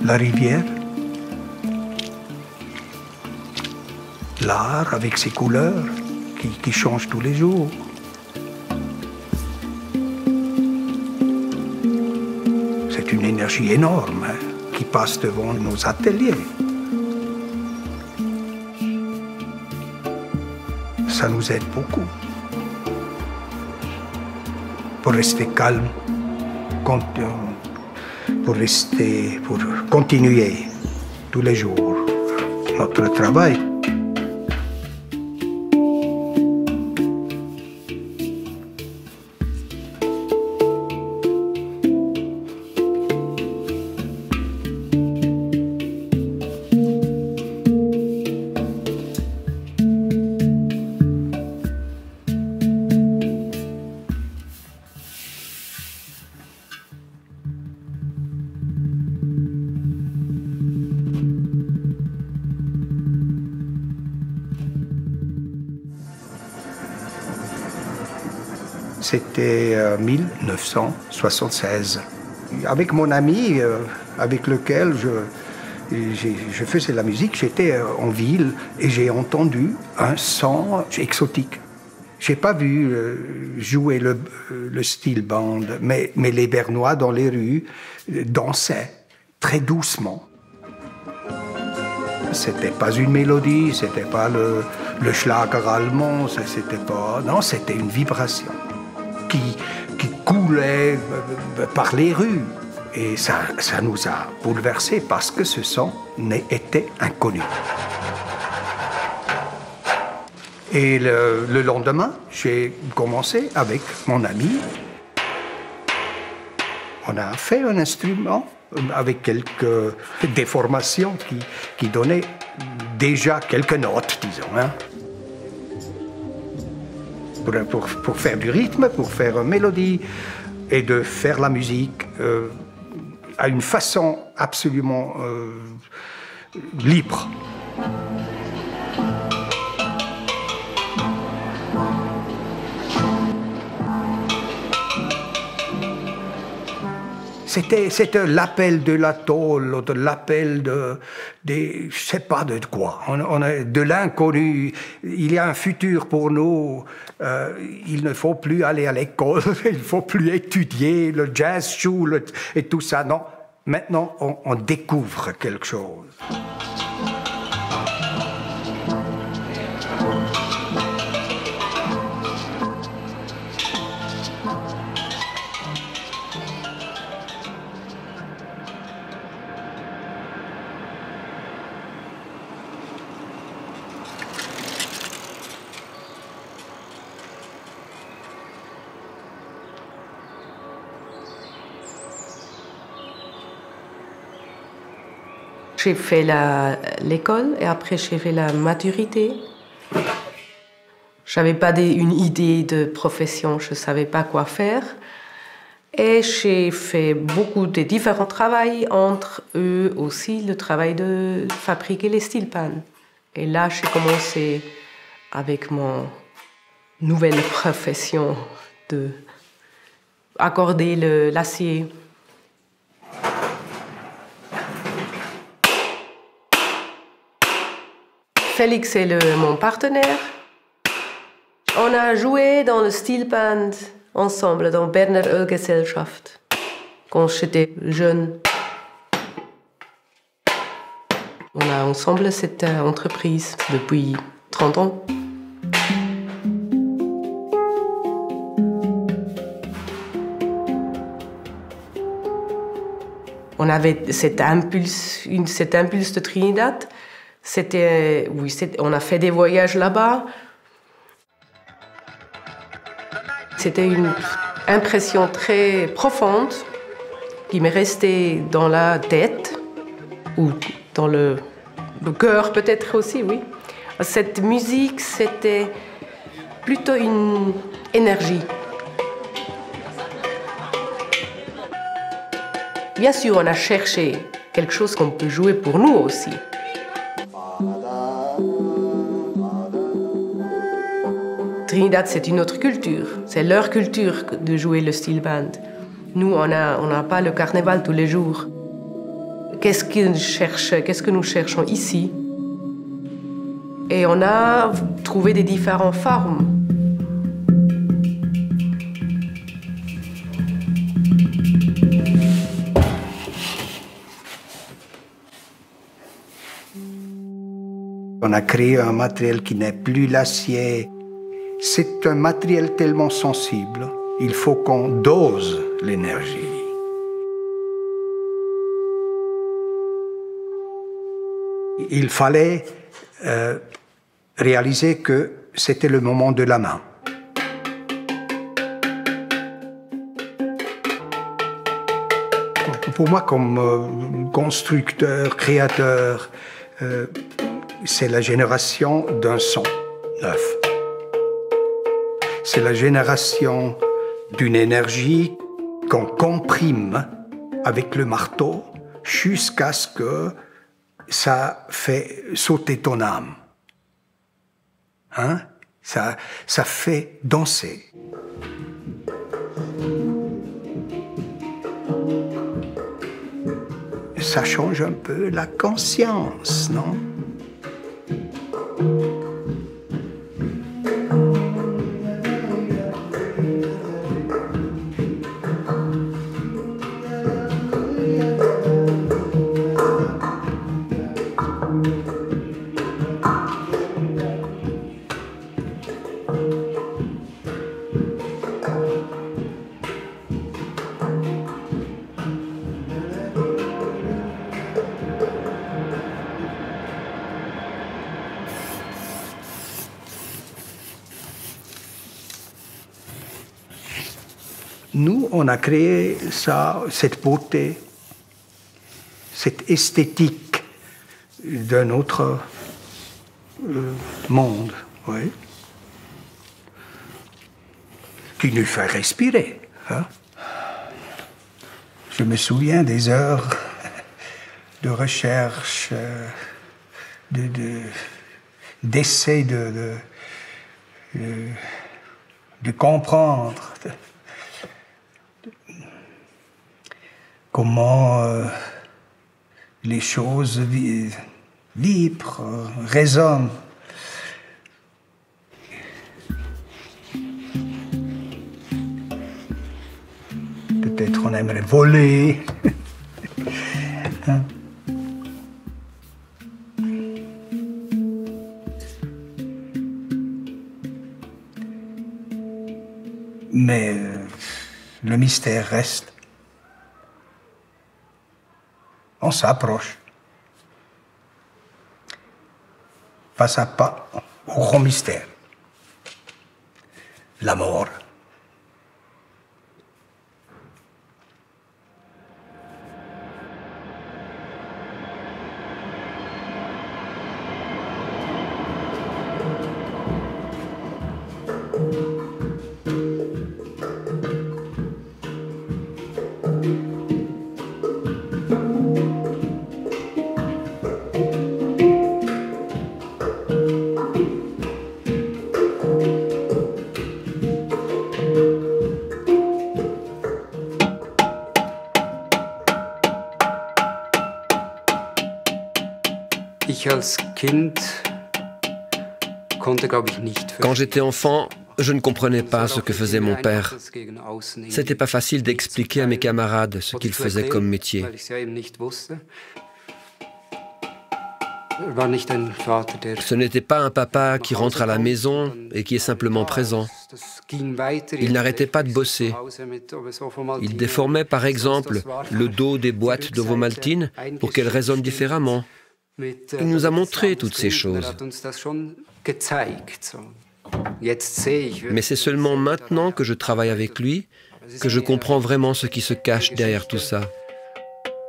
la rivière, l'art avec ses couleurs qui changent tous les jours. C'est une énergie énorme qui passe devant nos ateliers. Ça nous aide beaucoup pour rester calme, pour continuer tous les jours notre travail. C'était 1976. Avec mon ami, avec lequel je faisais la musique, j'étais en ville et j'ai entendu un son exotique. Je n'ai pas vu jouer le steel band, mais les Bernois dans les rues dansaient très doucement. C'était pas une mélodie, c'était pas le Schlager allemand, c'était pas... Non, c'était une vibration qui coulait par les rues. Et ça nous a bouleversés parce que ce son était inconnu. Et le lendemain, j'ai commencé avec mon ami. On a fait un instrument avec quelques déformations qui donnaient déjà quelques notes, disons. Hein. Pour faire du rythme, pour faire une mélodie et de faire la musique à une façon absolument libre. C'était l'appel de la tôle, de l'appel je ne sais pas de quoi. On a de l'inconnu. Il y a un futur pour nous. Il ne faut plus aller à l'école, il ne faut plus étudier le jazz school et tout ça. Non, maintenant on découvre quelque chose. J'ai fait l'école et après j'ai fait la maturité. Je n'avais pas une idée de profession, je ne savais pas quoi faire. Et j'ai fait beaucoup de différents travaux, entre eux aussi le travail de fabriquer les steel pans. Et là, j'ai commencé avec mon nouvelle profession de accorder l'acier. Félix est mon partenaire. On a joué dans le steel band ensemble, dans Berner Ölgesellschaft, quand j'étais jeune. On a ensemble cette entreprise depuis 30 ans. On avait cet impulse de Trinidad. On a fait des voyages là-bas. C'était une impression très profonde qui m'est restée dans la tête, ou dans le cœur peut-être aussi, oui. Cette musique, c'était plutôt une énergie. Bien sûr, on a cherché quelque chose qu'on peut jouer pour nous aussi. Trinidad, c'est une autre culture. C'est leur culture de jouer le steel band. Nous, on n'a pas le carnaval tous les jours. qu'est-ce que nous cherchons ici. Et on a trouvé des différentes formes. On a créé un matériel qui n'est plus l'acier. C'est un matériel tellement sensible. Il faut qu'on dose l'énergie. Il fallait réaliser que c'était le moment de la main. Pour moi, comme constructeur, créateur, c'est la génération d'un son neuf. C'est la génération d'une énergie qu'on comprime avec le marteau jusqu'à ce que ça fait sauter ton âme. Hein? Ça fait danser. Ça change un peu la conscience, non? Nous, on a créé ça, cette beauté, cette esthétique d'un autre monde, oui, qui nous fait respirer. Hein? Je me souviens des heures de recherche, d'essai de comprendre comment les choses vibrent, résonnent. Peut-être on aimerait voler. Hein? Mais le mystère reste. On s'approche, pas à pas, au grand mystère, la mort. Quand j'étais enfant, je ne comprenais pas ce que faisait mon père. C'était pas facile d'expliquer à mes camarades ce qu'il faisait comme métier. Ce n'était pas un papa qui rentre à la maison et qui est simplement présent. Il n'arrêtait pas de bosser. Il déformait par exemple le dos des boîtes d'ovomaltine pour qu'elles résonnent différemment. Il nous a montré toutes ces choses. Mais c'est seulement maintenant que je travaille avec lui que je comprends vraiment ce qui se cache derrière tout ça.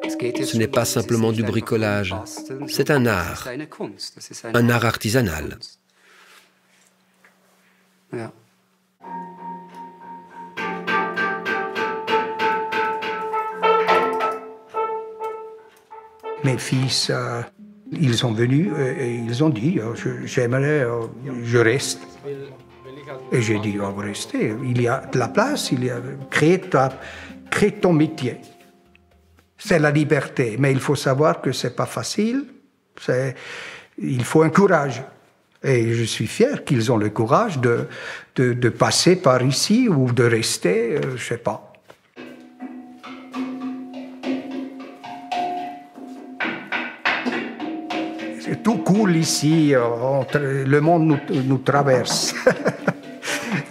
Ce n'est pas simplement du bricolage, c'est un art artisanal. Mes fils, ils sont venus et ils ont dit j'aimerais, je reste. Et j'ai dit restez, il y a de la place, crée ton métier. C'est la liberté, mais il faut savoir que c'est pas facile. Il faut un courage. Et je suis fier qu'ils ont le courage de passer par ici ou de rester, je sais pas. Tout coule ici, le monde nous traverse.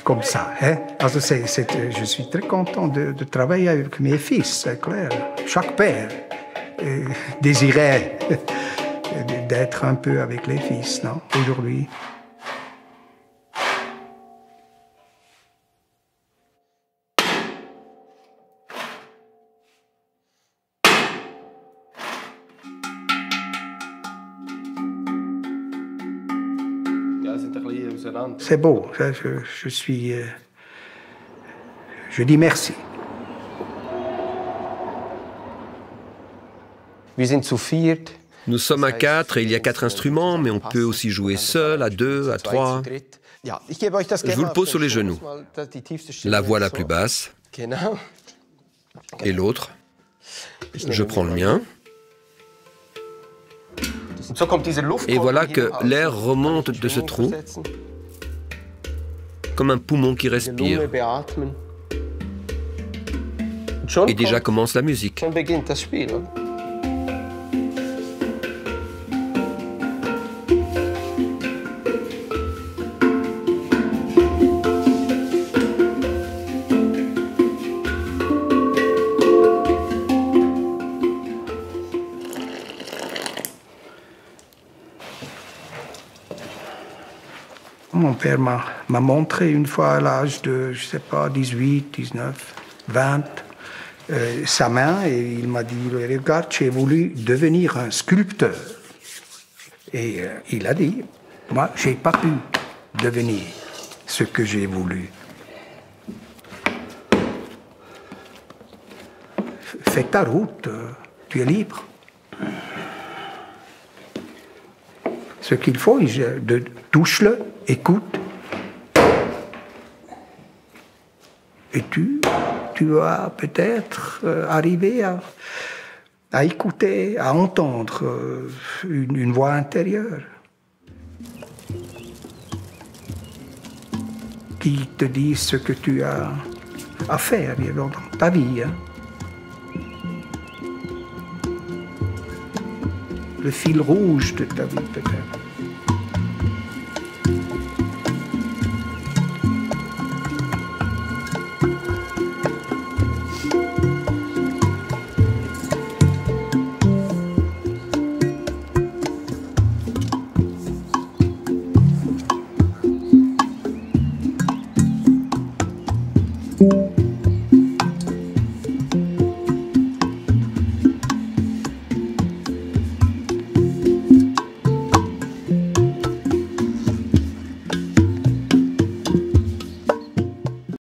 Comme ça. Hein? Alors je suis très content de travailler avec mes fils, c'est clair. Chaque père désirait d'être un peu avec les fils, non, aujourd'hui. C'est beau, je dis merci. Nous sommes à 4 et il y a 4 instruments, mais on peut aussi jouer seul, à 2, à 3. Je vous le pose sur les genoux. La voix la plus basse. Et l'autre. Je prends le mien. Et voilà que l'air remonte de ce trou, comme un poumon qui respire. Et déjà commence la musique. Mon père m'a montré une fois à l'âge de, je sais pas, 18, 19, 20, sa main et il m'a dit, regarde, j'ai voulu devenir un sculpteur. Et il a dit, moi, j'ai pas pu devenir ce que j'ai voulu. Fais ta route, tu es libre. Ce qu'il faut, touche-le, écoute. Et tu vas peut-être arriver à écouter, à entendre une voix intérieure qui te dit ce que tu as à faire dans ta vie. Hein. Le fil rouge de ta vie, peut-être.